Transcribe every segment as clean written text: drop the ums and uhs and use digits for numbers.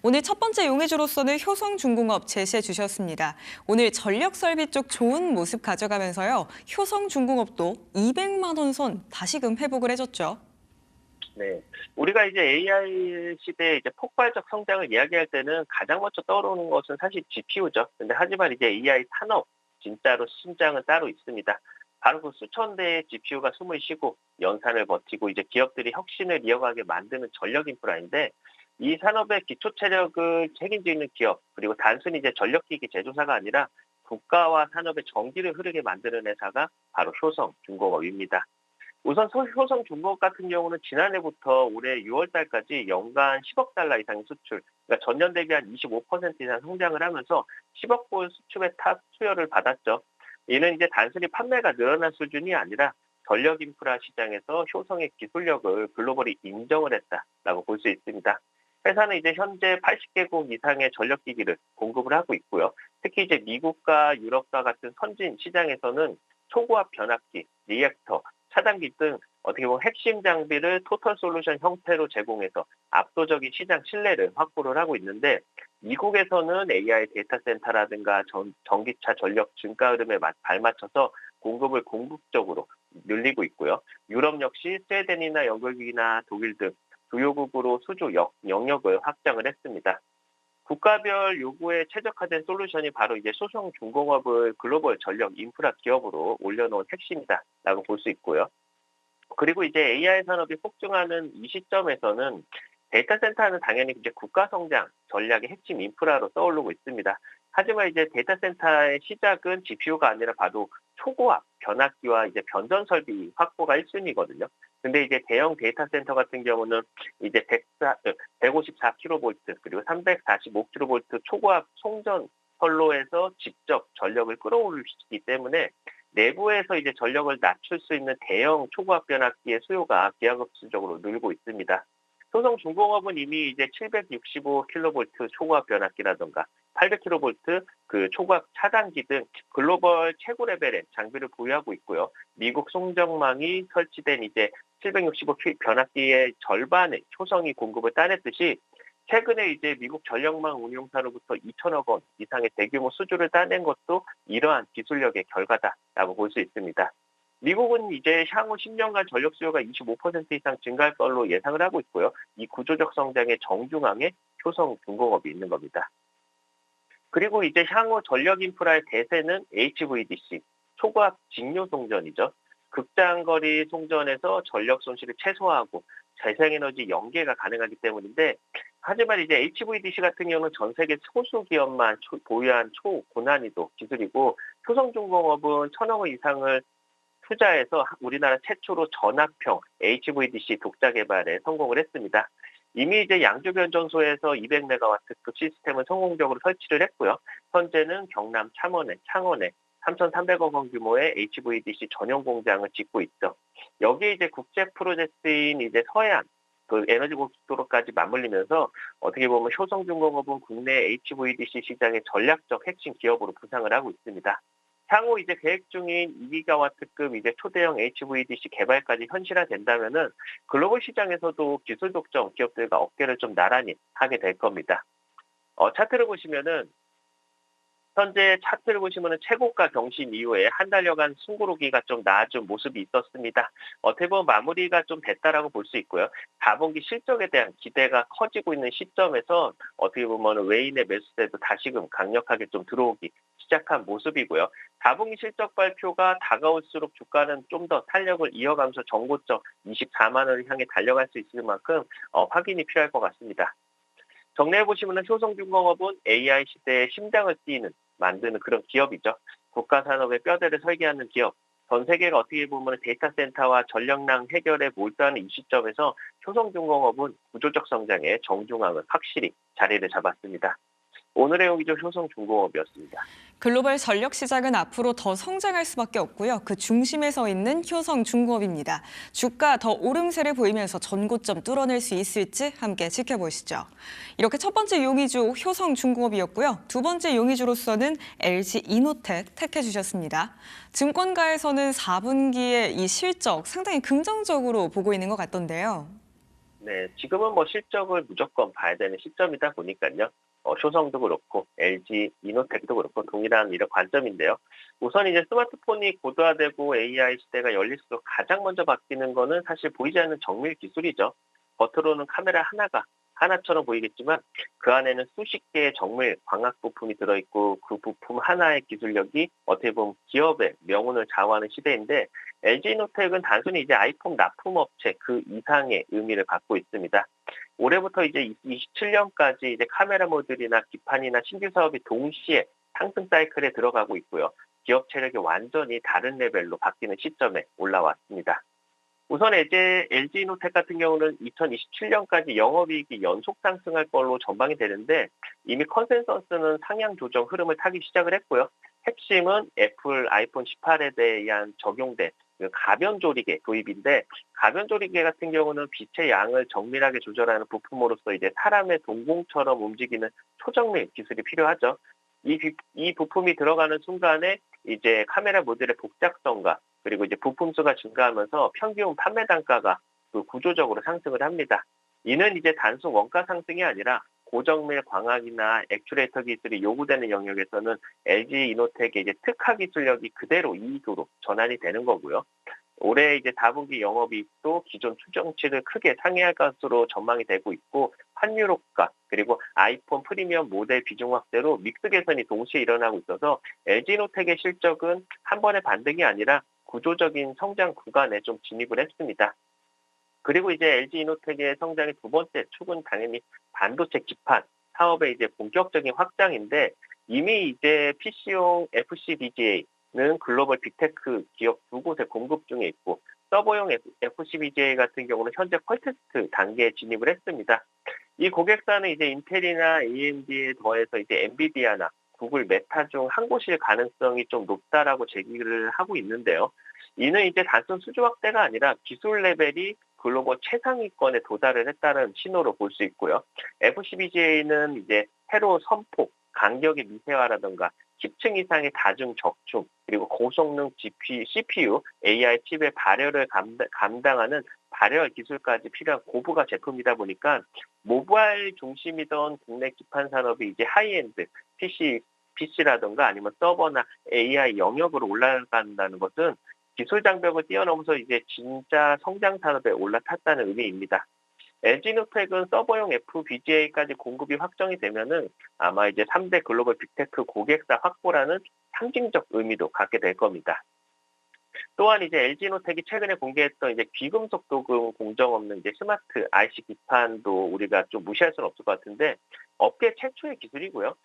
오늘 첫 번째 용의주로서는 효성중공업 제시해 주셨습니다. 오늘 전력설비 쪽 좋은 모습 가져가면서요. 효성중공업도 200만 원 선 다시금 회복을 해줬죠. 네. 우리가 이제 AI 시대의 이제 폭발적 성장을 이야기할 때는 가장 먼저 떠오르는 것은 사실 GPU죠. 근데 하지만 이제 AI 산업, 진짜로 심장은 따로 있습니다. 바로 그 수천 대의 GPU가 숨을 쉬고 연산을 버티고 이제 기업들이 혁신을 이어가게 만드는 전력 인프라인데 이 산업의 기초 체력을 책임지고 있는 기업, 그리고 단순히 이제 전력기기 제조사가 아니라 국가와 산업의 전기를 흐르게 만드는 회사가 바로 효성중공업입니다. 우선 효성중공업 같은 경우는 지난해부터 올해 6월 달까지 연간 10억 달러 이상의 수출, 그러니까 전년 대비 한 25% 이상 성장을 하면서 10억 불 수출의 탑 수여를 받았죠. 이는 이제 단순히 판매가 늘어난 수준이 아니라 전력 인프라 시장에서 효성의 기술력을 글로벌이 인정을 했다라고 볼 수 있습니다. 회사는 이제 현재 80개국 이상의 전력기기를 공급을 하고 있고요. 특히 이제 미국과 유럽과 같은 선진 시장에서는 초고압 변압기, 리액터, 차단기 등 어떻게 보면 핵심 장비를 토털 솔루션 형태로 제공해서 압도적인 시장 신뢰를 확보를 하고 있는데 미국에서는 AI 데이터 센터라든가 전기차 전력 증가 흐름에 발맞춰서 공급을 공급적으로 늘리고 있고요. 유럽 역시 스웨덴이나 영국이나 독일 등 주요국으로 수주 영역을 확장을 했습니다. 국가별 요구에 최적화된 솔루션이 바로 이제 소상중공업을 글로벌 전력 인프라 기업으로 올려놓은 핵심이다라고 볼 수 있고요. 그리고 이제 AI 산업이 폭증하는 이 시점에서는 데이터 센터는 당연히 이제 국가 성장 전략의 핵심 인프라로 떠오르고 있습니다. 하지만 이제 데이터 센터의 시작은 GPU가 아니라 바로 초고압 변압기와 이제 변전 설비 확보가 1순위거든요. 근데 이제 대형 데이터 센터 같은 경우는 이제 154kV 그리고 345kV 초고압 송전 선로에서 직접 전력을 끌어올릴 수 있기 때문에 내부에서 이제 전력을 낮출 수 있는 대형 초고압 변압기의 수요가 기하급수적으로 늘고 있습니다. 효성중공업은 이미 이제 765kV 초고압 변압기라든가 800kV 그 초고압 차단기 등 글로벌 최고 레벨의 장비를 보유하고 있고요. 미국 송정망이 설치된 이제 765kV 변압기의 절반의 효성이 공급을 따냈듯이 최근에 이제 미국 전력망 운용사로부터 2천억 원 이상의 대규모 수주를 따낸 것도 이러한 기술력의 결과다라고 볼 수 있습니다. 미국은 이제 향후 10년간 전력 수요가 25% 이상 증가할 걸로 예상을 하고 있고요. 이 구조적 성장의 정중앙에 효성중공업이 있는 겁니다. 그리고 이제 향후 전력 인프라의 대세는 HVDC, 초고압 직료 송전이죠. 극장거리 송전에서 전력 손실을 최소화하고 재생에너지 연계가 가능하기 때문인데 하지만 이제 HVDC 같은 경우는 전 세계 소수 기업만 보유한 초고난이도 기술이고 효성중공업은 1,000억 원 이상을 투자해서 우리나라 최초로 전압형 HVDC 독자 개발에 성공을 했습니다. 이미 이제 양주 변전소에서 200메가와트급 시스템을 성공적으로 설치를 했고요. 현재는 경남 창원에 3,300억 원 규모의 HVDC 전용 공장을 짓고 있죠. 여기에 이제 국제 프로젝트인 이제 서해안 그 에너지 고속도로까지 맞물리면서 어떻게 보면 효성중공업은 국내 HVDC 시장의 전략적 핵심 기업으로 부상을 하고 있습니다. 향후 이제 계획 중인 2기가와트급 이제 초대형 HVDC 개발까지 현실화된다면은 글로벌 시장에서도 기술 독점 기업들과 어깨를 좀 나란히 하게 될 겁니다. 차트를 보시면은 현재 차트를 보시면은 최고가 경신 이후에 한 달여간 숨고르기가 좀 나아진 모습이 있었습니다. 어떻게 보면 마무리가 좀 됐다라고 볼 수 있고요. 4분기 실적에 대한 기대가 커지고 있는 시점에서 어떻게 보면 외인의 매수세도 다시금 강력하게 좀 들어오기 시작한 모습이고요. 4분기 실적 발표가 다가올수록 주가는 좀 더 탄력을 이어가면서 정고점 24만 원을 향해 달려갈 수 있을 만큼 확인이 필요할 것 같습니다. 정리해 보시면 효성중공업은 AI 시대의 심장을 만드는 그런 기업이죠. 국가 산업의 뼈대를 설계하는 기업. 전 세계가 어떻게 보면 데이터 센터와 전력난 해결에 몰두하는 이 시점에서 효성중공업은 구조적 성장의 정중앙을 확실히 자리를 잡았습니다. 오늘의 용기죠 효성중공업이었습니다. 글로벌 전력 시장은 앞으로 더 성장할 수밖에 없고요. 그 중심에 서 있는 효성중공업입니다. 주가 더 오름세를 보이면서 전고점 뚫어낼 수 있을지 함께 지켜보시죠. 이렇게 첫 번째 용의주 효성중공업이었고요. 두 번째 용의주로서는 LG이노텍 택해 주셨습니다. 증권가에서는 4분기의 이 실적 상당히 긍정적으로 보고 있는 것 같던데요. 네, 지금은 뭐 실적을 무조건 봐야 되는 시점이다 보니까요. 효성도 그렇고 LG 이노텍도 그렇고 동일한 이런 관점인데요. 우선 이제 스마트폰이 고도화되고 AI 시대가 열릴수록 가장 먼저 바뀌는 거는 사실 보이지 않는 정밀 기술이죠. 겉으로는 카메라 하나처럼 보이겠지만 그 안에는 수십 개의 정밀 광학 부품이 들어있고 그 부품 하나의 기술력이 어떻게 보면 기업의 명운을 좌우하는 시대인데 LG이노텍은 단순히 이제 아이폰 납품 업체 그 이상의 의미를 갖고 있습니다. 올해부터 이제 27년까지 이제 카메라 모듈이나 기판이나 신규 사업이 동시에 상승 사이클에 들어가고 있고요. 기업 체력이 완전히 다른 레벨로 바뀌는 시점에 올라왔습니다. 우선 이제 LG이노텍 같은 경우는 2027년까지 영업이익이 연속 상승할 걸로 전망이 되는데 이미 컨센서스는 상향 조정 흐름을 타기 시작을 했고요. 핵심은 애플 아이폰 18에 대한 적용된 그 가변 조리개 도입인데 가변 조리개 같은 경우는 빛의 양을 정밀하게 조절하는 부품으로서 이제 사람의 동공처럼 움직이는 초정밀 기술이 필요하죠. 이 부품이 들어가는 순간에 이제 카메라 모듈의 복잡성과 그리고 이제 부품 수가 증가하면서 평균 판매 단가가 그 구조적으로 상승을 합니다. 이는 이제 단순 원가 상승이 아니라 고정밀 광학이나 액추레이터 기술이 요구되는 영역에서는 LG 이노텍의 이제 특화 기술력이 그대로 이익으로 전환이 되는 거고요. 올해 이제 다분기 영업이익도 기존 추정치를 크게 상회할 것으로 전망이 되고 있고 환율 효과 그리고 아이폰 프리미엄 모델 비중 확대로 믹스 개선이 동시에 일어나고 있어서 LG이노텍의 실적은 한 번의 반등이 아니라 구조적인 성장 구간에 좀 진입을 했습니다. 그리고 이제 LG이노텍의 성장의 두 번째 축은 당연히 반도체 기판 사업의 이제 본격적인 확장인데 이미 이제 PC용 FCBGA는 글로벌 빅테크 기업 두 곳에 공급 중에 있고 서버용 FCBGA 같은 경우는 현재 퀄테스트 단계에 진입을 했습니다. 이 고객사는 이제 인텔이나 AMD에 더해서 이제 엔비디아나 구글 메타 중 한 곳일 가능성이 좀 높다라고 제기를 하고 있는데요. 이는 이제 단순 수주 확대가 아니라 기술 레벨이 글로벌 최상위권에 도달을 했다는 신호로 볼 수 있고요. FCBGA는 이제 회로 선폭, 간격의 미세화라든가 10층 이상의 다중 적중, 그리고 고성능 CPU, AI 칩의 발열을 감당하는 발열 기술까지 필요한 고부가 제품이다 보니까 모바일 중심이던 국내 기판 산업이 이제 하이엔드 PC라든가 아니면 서버나 AI 영역으로 올라간다는 것은 기술 장벽을 뛰어넘어서 이제 진짜 성장 산업에 올라탔다는 의미입니다. LG이노텍은 서버용 FPGA까지 공급이 확정이 되면은 아마 이제 3대 글로벌 빅테크 고객사 확보라는 상징적 의미도 갖게 될 겁니다. 또한 이제 LG이노텍이 최근에 공개했던 이제 귀금속 도금 공정 없는 이제 스마트 IC 기판도 우리가 좀 무시할 수는 없을 것 같은데 업계 최초의 기술이고요.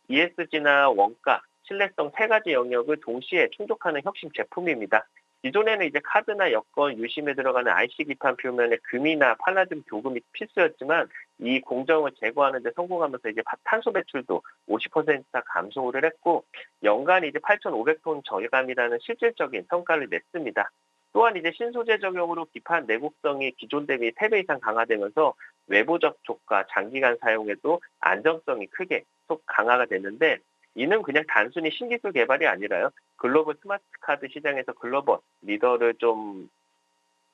ESG나 원가, 신뢰성 세 가지 영역을 동시에 충족하는 혁신 제품입니다. 기존에는 이제 카드나 여권, 유심에 들어가는 IC 기판 표면에 금이나 팔라듐 교금이 필수였지만 이 공정을 제거하는 데 성공하면서 이제 탄소 배출도 50% 감소를 했고 연간 이제 8,500톤 절감이라는 실질적인 성과를 냈습니다. 또한 이제 신소재 적용으로 기판 내구성이 기존 대비 3배 이상 강화되면서 외부 접촉과 장기간 사용에도 안정성이 크게 강화가 됐는데 이는 그냥 단순히 신기술 개발이 아니라요. 글로벌 스마트 카드 시장에서 글로벌 리더를 좀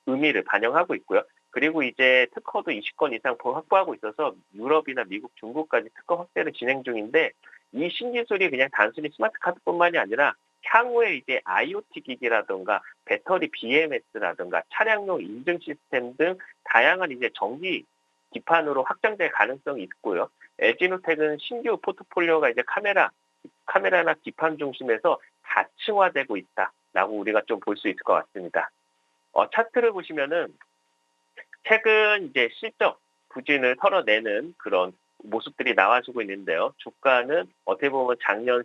의미를 반영하고 있고요. 그리고 이제 특허도 20건 이상 확보하고 있어서 유럽이나 미국, 중국까지 특허 확대를 진행 중인데 이 신기술이 그냥 단순히 스마트 카드뿐만이 아니라 향후에 이제 IoT 기기라든가 배터리 BMS라든가 차량용 인증 시스템 등 다양한 이제 전기 기판으로 확장될 가능성이 있고요. LG이노텍은 신규 포트폴리오가 이제 카메라나 기판 중심에서 다층화되고 있다라고 우리가 좀 볼 수 있을 것 같습니다. 차트를 보시면은 최근 이제 실적 부진을 털어내는 그런 모습들이 나와주고 있는데요. 주가는 어떻게 보면 작년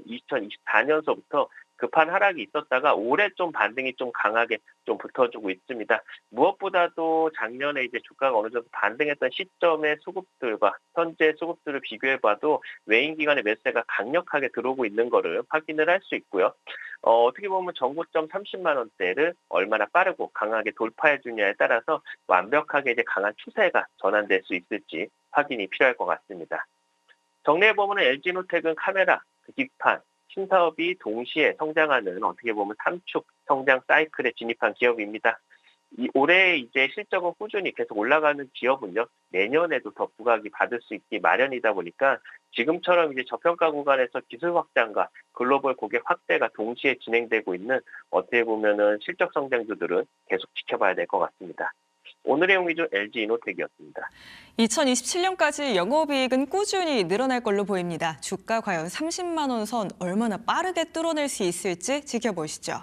2024년서부터 급한 하락이 있었다가 올해 좀 반등이 좀 강하게 좀 붙어주고 있습니다. 무엇보다도 작년에 이제 주가가 어느 정도 반등했던 시점의 수급들과 현재 수급들을 비교해봐도 외인 기관의 매수세가 강력하게 들어오고 있는 것을 확인을 할 수 있고요. 어떻게 보면 전고점 30만 원대를 얼마나 빠르고 강하게 돌파해 주냐에 따라서 완벽하게 이제 강한 추세가 전환될 수 있을지 확인이 필요할 것 같습니다. 정리해 보면 LG이노텍은 카메라, 기판, 신사업이 동시에 성장하는 어떻게 보면 3축 성장 사이클에 진입한 기업입니다. 이 올해 이제 실적은 꾸준히 계속 올라가는 기업은요, 내년에도 더 부각이 받을 수 있기 마련이다 보니까 지금처럼 이제 저평가 구간에서 기술 확장과 글로벌 고객 확대가 동시에 진행되고 있는 어떻게 보면은 실적 성장주들은 계속 지켜봐야 될 것 같습니다. 오늘의 용의주 LG이노텍이었습니다. 2027년까지 영업이익은 꾸준히 늘어날 걸로 보입니다. 주가 과연 30만 원 선 얼마나 빠르게 뚫어낼 수 있을지 지켜보시죠.